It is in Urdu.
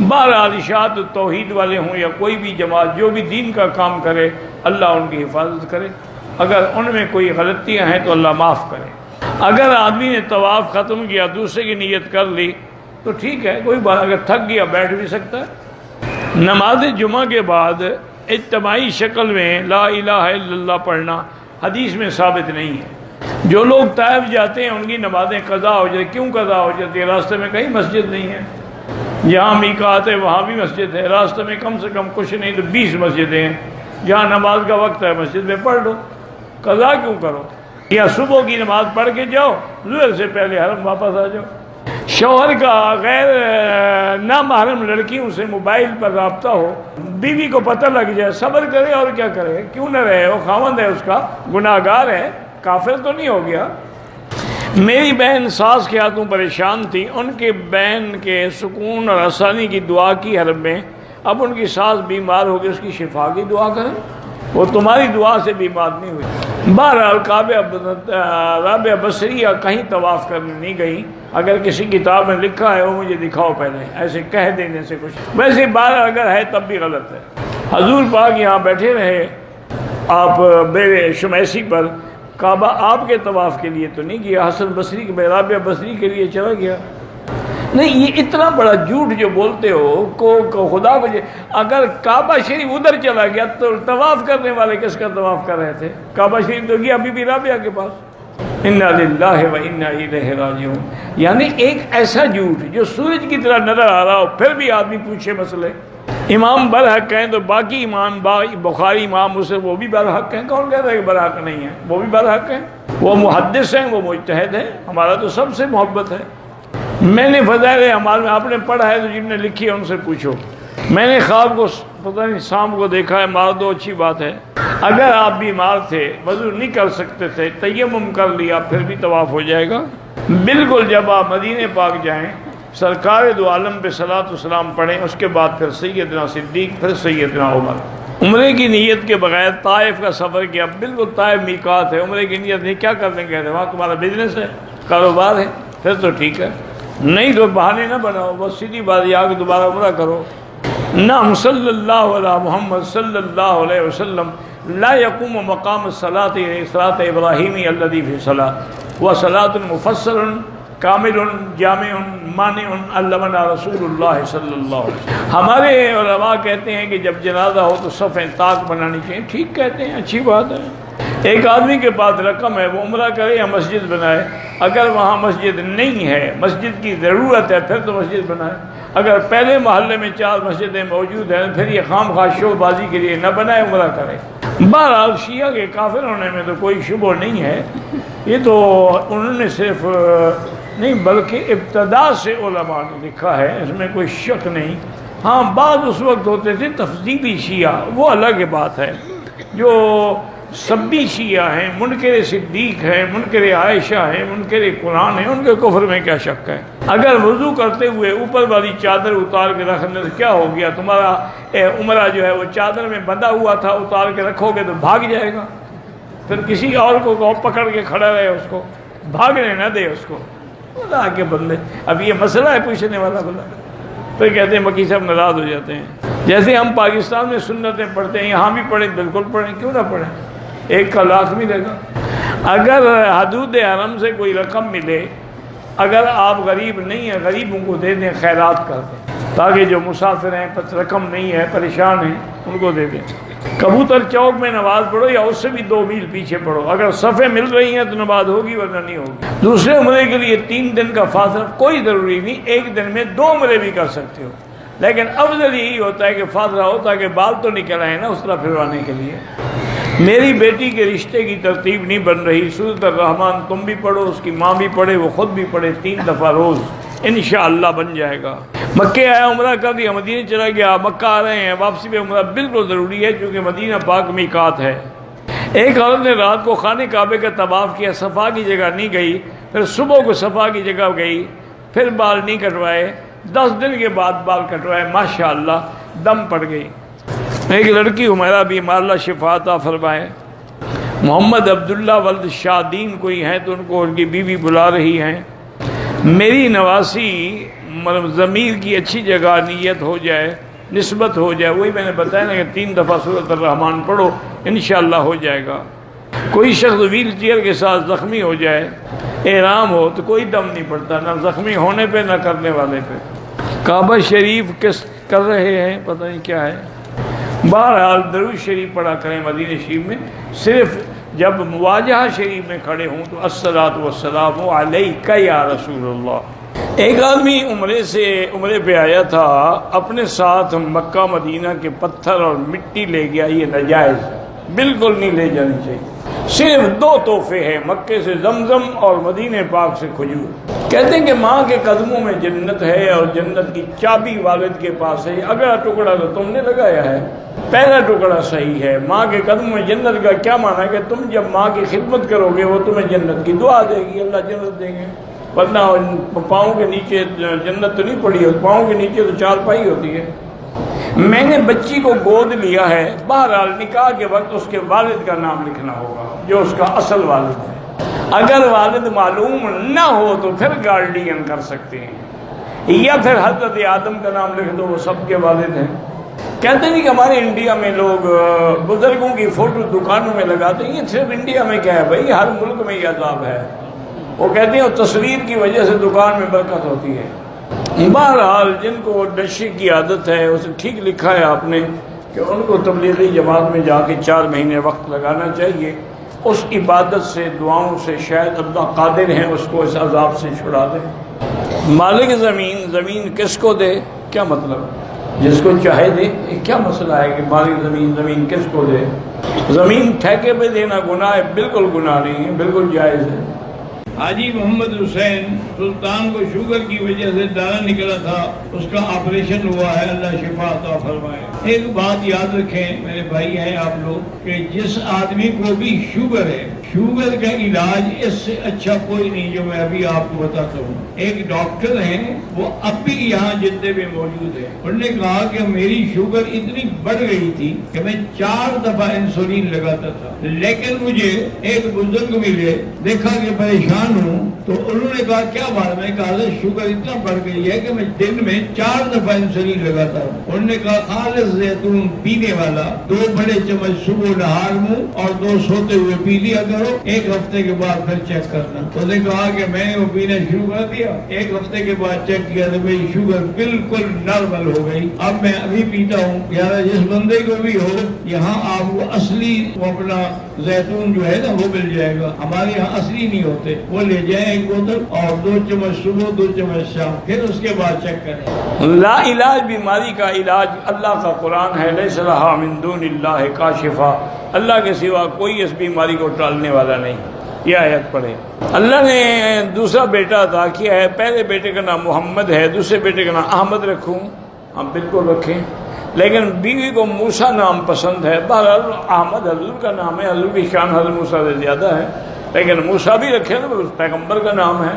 بہرحال اشاعت توحید والے ہوں یا کوئی بھی جماعت جو بھی دین کا کام کرے، اللہ ان کی حفاظت کرے، اگر ان میں کوئی غلطیاں ہیں تو اللہ معاف کرے۔ اگر آدمی نے طواف ختم کیا، دوسرے کی نیت کر لی تو ٹھیک ہے، کوئی بات، اگر تھک گیا بیٹھ بھی سکتا ہے۔ نماز جمعہ کے بعد اجتماعی شکل میں لا الہ الا اللہ پڑھنا حدیث میں ثابت نہیں ہے۔ جو لوگ طائف جاتے ہیں ان کی نمازیں قضا ہو جاتی، کیوں قضا ہو جاتی ہے؟ راستے میں کہیں مسجد نہیں ہے، جہاں میقات ہے وہاں بھی مسجد ہے، راستے میں کم سے کم کچھ نہیں تو 20 مسجدیں ہیں، جہاں نماز کا وقت ہے مسجد میں پڑھ لو، قضا کیوں کرو؟ یا صبح کی نماز پڑھ کے جاؤ، ظہر سے پہلے حرم واپس آ جاؤ۔ شوہر کا غیر نامحرم لڑکیوں سے موبائل پر رابطہ ہو، بیوی کو پتہ لگ جائے، صبر کرے اور کیا کرے، کیوں نہ رہے، وہ خاوند ہے، اس کا گناہ گار ہے، کافر تو نہیں ہو گیا۔ میری بہن ساس کے ہاتھوں پریشان تھی، ان کے بہن کے سکون اور آسانی کی دعا کی حرم میں، اب ان کی ساس بیمار ہوگی، اس کی شفا کی دعا کریں، وہ تمہاری دعا سے بیمار نہیں ہوئی۔ بہرحال رابعہ بصریہ کہیں طواف کرنے نہیں گئی، اگر کسی کتاب میں لکھا ہے وہ مجھے دکھاؤ پہلے، ایسے کہہ دینے سے کچھ، ویسے بہرحال اگر ہے تب بھی غلط ہے۔ حضور پاک یہاں بیٹھے رہے، آپ بے شمیسی پر، کعبہ آپ کے طواف کے لیے تو نہیں گیا، حسن بصری کے رابعہ بصری کے لیے چلا گیا۔ نہیں، یہ اتنا بڑا جھوٹ جو بولتے ہو کو خدا کو، اگر کعبہ شریف ادھر چلا گیا تو طواف کرنے والے کس کا طواف کر رہے تھے؟ کعبہ شریف تو گیا بی بی رابعہ کے پاس۔ انا للہ و انا الیہ راجعون، یعنی ایک ایسا جھوٹ جو سورج کی طرح نظر آ رہا ہو، پھر بھی آدمی پوچھے مسئلے۔ امام برحق ہیں تو باقی امام بخاری، امام مسلم، وہ بھی برحق ہیں، کون کہتا ہے کہ برحق نہیں ہے؟ وہ بھی برحق ہیں، وہ محدث ہیں، وہ مجتہد ہیں، ہمارا تو سب سے محبت ہے۔ میں نے فضائل اعمال میں، آپ نے پڑھا ہے تو جن نے لکھی ہے ان سے پوچھو۔ میں نے خواب کو پتہ نہیں شام کو دیکھا ہے، مار دو اچھی بات ہے۔ اگر آپ بیمار تھے، وضو نہیں کر سکتے تھے، تیمم کر لیا، پھر بھی طواف ہو جائے گا۔ بالکل جب آپ مدینہ پاک جائیں، سرکار دو عالم پہ صلاۃ و سلام پڑھیں، اس کے بعد پھر سیدنا صدیق، پھر سیدنا عمر۔ عمرے کی نیت کے بغیر طائف کا سفر کیا، بالکل طائف میقات ہے، عمرے کی نیت نہیں، کیا کرنے گئے تھے وہاں؟ تمہارا بزنس ہے، کاروبار ہے، پھر تو ٹھیک ہے، نہیں تو بہانے نہ بناؤ، بس سیدھی بات یہ آ کے دوبارہ عمرہ کرو۔ نعم صلی اللہ علیہ محمد صلی اللہ علیہ وسلم لا یقوم مقام الصلاۃ صلاۃ ابراہیمی الذی فی صلاۃ و صلاۃ مفصل کامل جامع مانع علمنا رسول اللہ صلی اللہ علیہ وسلم۔ ہمارے علماء کہتے ہیں کہ جب جنازہ ہو تو صفیں طاق بنانی چاہیے، ٹھیک کہتے ہیں، اچھی بات ہے۔ ایک آدمی کے پاس رقم ہے، وہ عمرہ کرے یا مسجد بنائے، اگر وہاں مسجد نہیں ہے، مسجد کی ضرورت ہے، پھر تو مسجد بنائے۔ اگر پہلے محلے میں 4 مسجدیں موجود ہیں، پھر یہ خام خواہ شو بازی کے لیے نہ بنائے، عمرہ کرے۔ بہرحال شیعہ کے کافر ہونے میں تو کوئی شبہ نہیں ہے، یہ تو انہوں نے صرف نہیں بلکہ ابتدا سے علماء نے لکھا ہے، اس میں کوئی شک نہیں۔ ہاں بعض اس وقت ہوتے تھے تفضیلی شیعہ، وہ الگ بات ہے، جو سبی شیعہ ہیں، منکر صدیق ہیں، منکر عائشہ ہیں، منکر قرآن ہیں، ان کے کفر میں کیا شک ہے؟ اگر وضو کرتے ہوئے اوپر والی چادر اتار کے رکھنے سے کیا ہو گیا؟ تمہارا عمرہ جو ہے وہ چادر میں بندھا ہوا تھا، اتار کے رکھو گے تو بھاگ جائے گا، پھر کسی اور کو پکڑ کے کھڑا رہے، اس کو بھاگنے نہ دے اس کو۔ اللہ کے بندے، اب یہ مسئلہ ہے پوچھنے والا بلا، پھر کہتے ہیں مکی صاحب ناراض ہو جاتے ہیں۔ جیسے ہم پاکستان میں سنتیں پڑھتے ہیں، یہاں بھی پڑھیں، بالکل پڑھیں، کیوں نہ پڑھیں، ایک کا لاکھ ملے گا۔ اگر حدود حرم سے کوئی رقم ملے، اگر آپ غریب نہیں ہیں، غریبوں کو دے دیں، خیرات کر دیں، تاکہ جو مسافر ہیں، رقم نہیں ہے، پریشان ہیں، ان کو دے دیں۔ کبوتر چوک میں نماز پڑھو یا اس سے بھی 2 میل پیچھے پڑھو، اگر صفیں مل رہی ہیں تو نماز ہوگی ورنہ نہیں ہوگی۔ دوسرے عمرے کے لیے 3 دن کا فاصلہ کوئی ضروری نہیں، ایک دن میں 2 عمرے بھی کر سکتے ہو، لیکن افضل یہی ہوتا ہے کہ فاصلہ ہو تاکہ بال تو نکل آئے نا اس طرح پھروانے کے لیے۔ میری بیٹی کے رشتے کی ترتیب نہیں بن رہی، سورۃ الرحمن تم بھی پڑھو، اس کی ماں بھی پڑھے، وہ خود بھی پڑھے 3 دفعہ روز، انشاءاللہ بن جائے گا۔ مکے آیا، عمرہ کر دیا، مدینہ چلا گیا، مکہ آ رہے ہیں، واپسی پہ عمرہ بالکل ضروری ہے، کیونکہ مدینہ پاک میقات ہے۔ ایک عورت نے رات کو خانہ کعبے کا طواف کیا، صفا کی جگہ نہیں گئی، پھر صبح کو صفا کی جگہ گئی، پھر بال نہیں کٹوائے، 10 دن کے بعد بال کٹوائے، ماشاءاللہ دم پڑ گئی۔ ایک لڑکی ہمارا بیمار، اللہ شفا عطا فرمائے، محمد عبداللہ ولد شادین کوئی ہیں تو ان کو ان کی بیوی بلا رہی ہیں۔ میری نواسی مطلب ضمیر کی اچھی جگہ نیت ہو جائے، نسبت ہو جائے، وہی میں نے بتایا نا کہ 3 دفعہ سورۃ الرحمن پڑھو انشاءاللہ ہو جائے گا۔ کوئی شخص ویل چیئر کے ساتھ زخمی ہو جائے، احرام ہو، تو کوئی دم نہیں پڑتا، نہ زخمی ہونے پہ نہ کرنے والے پہ۔ کعبہ شریف کس کر رہے ہیں پتہ نہیں کیا ہے۔ بہرحال درود شریف پڑھا کریں مدینہ شریف میں، صرف جب مواجہہ شریف میں کھڑے ہوں تو الصلاۃ والسلام علیک یا رسول اللہ۔ ایک آدمی عمرے پہ آیا تھا، اپنے ساتھ مکہ مدینہ کے پتھر اور مٹی لے گیا، یہ ناجائز ہے، بالکل نہیں لے جانی چاہیے۔ صرف 2 تحفے ہیں، مکے سے زمزم اور مدینہ پاک سے کھجور۔ کہتے ہیں کہ ماں کے قدموں میں جنت ہے اور جنت کی چابی والد کے پاس ہے۔ اگلا ٹکڑا تو تم نے لگایا ہے، پہلا ٹکڑا صحیح ہے۔ ماں کے قدموں میں جنت کا کیا معنی ہے کہ تم جب ماں کی خدمت کرو گے وہ تمہیں جنت کی دعا دے گی، اللہ جنت دیں گے۔ ورنہ پاؤں کے نیچے جنت تو نہیں پڑی ہے، پاؤں کے نیچے تو چارپائی ہوتی ہے۔ میں نے بچی کو گود لیا ہے، بہرحال نکاح کے وقت اس کے والد کا نام لکھنا ہوگا جو اس کا اصل والد ہے۔ اگر والد معلوم نہ ہو تو پھر گارڈین کر سکتے ہیں، یا پھر حضرت آدم کا نام لکھ دو، وہ سب کے والد ہیں۔ کہتے نہیں کہ ہمارے انڈیا میں لوگ بزرگوں کی فوٹو دکانوں میں لگاتے ہیں، یہ صرف انڈیا میں کیا ہے بھائی، ہر ملک میں یہ عذاب ہے۔ وہ کہتے ہیں تصویر کی وجہ سے دکان میں برکت ہوتی ہے۔ بہرحال جن کو نشے کی عادت ہے اسے ٹھیک لکھا ہے آپ نے کہ ان کو تبلیغی جماعت میں جا کے 4 مہینے وقت لگانا چاہیے، اس عبادت سے دعاؤں سے شاید اللہ قادر ہیں اس کو اس عذاب سے چھڑا دے۔ مالک زمین کس کو دے، کیا مطلب؟ جس کو چاہے دے۔ کیا مسئلہ ہے کہ مالک زمین کس کو دے؟ زمین ٹھیکے پہ دینا گناہ ہے؟ بالکل گناہ نہیں ہے، بالکل جائز ہے۔ حاجی محمد حسین سلطان کو شوگر کی وجہ سے دانہ نکلا تھا، اس کا آپریشن ہوا ہے، اللہ شفا عطا فرمائے۔ ایک بات یاد رکھیں میرے بھائی ہیں آپ لوگ کہ جس آدمی کو بھی شوگر ہے، شوگر کا علاج اس سے اچھا کوئی نہیں جو میں ابھی آپ کو بتاتا ہوں۔ ایک ڈاکٹر ہیں، وہ اب بھی یہاں جدے میں موجود ہے، انہوں نے کہا کہ میری شوگر اتنی بڑھ گئی تھی کہ میں 4 دفعہ انسولین لگاتا تھا، لیکن مجھے ایک بزرگ ملے، دیکھا کہ پریشان ہوں تو انہوں نے کہا کیا بات؟ میں کہا شوگر اتنا بڑھ گئی ہے کہ میں دن میں 4 دفعہ انسولین لگاتا ہوں۔ انہوں نے کہا خالص زیتون پینے والا 2 بڑے چمچ صبح نہار منہ اور 2 سوتے ہوئے پی لیا کرو، 1 ہفتے کے بعد پھر چیک کرنا۔ انہوں نے کہا کہ میں نے وہ پینا شروع کر دیا، 1 ہفتے کے بعد چیک کیا تو میری شوگر بالکل نارمل ہو گئی، اب میں ابھی پیتا ہوں۔ یار جس بندے کو بھی ہو یہاں آپ کو اصلی وہ اپنا زیتون جو ہے نا وہ مل جائے گا، ہمارے یہاں اصلی نہیں ہوتے، وہ لے جائیں 1 بوتل اور 2 چمچ صبح 2 چمچ شام، پھر اس کے بعد چیک کریں۔ لا علاج بیماری کا علاج اللہ کا قرآن ہے، لیس لہا من دون اللہ کاشفا، اللہ کے سوا کوئی اس بیماری کو ٹالنے والا نہیں۔ یہ آیت پڑھے۔ اللہ نے دوسرا بیٹا عطا کیا ہے، پہلے بیٹے کا نام محمد ہے، دوسرے بیٹے کا نام احمد رکھوں، ہم بالکل رکھیں، لیکن بیوی کو موسیٰ نام پسند ہے۔ بہرحال احمد حضور کا نام ہے، حضور کی شان حضرت موسیٰ سے زیادہ ہے، لیکن موسیٰ بھی رکھے نا، پیغمبر کا نام ہے۔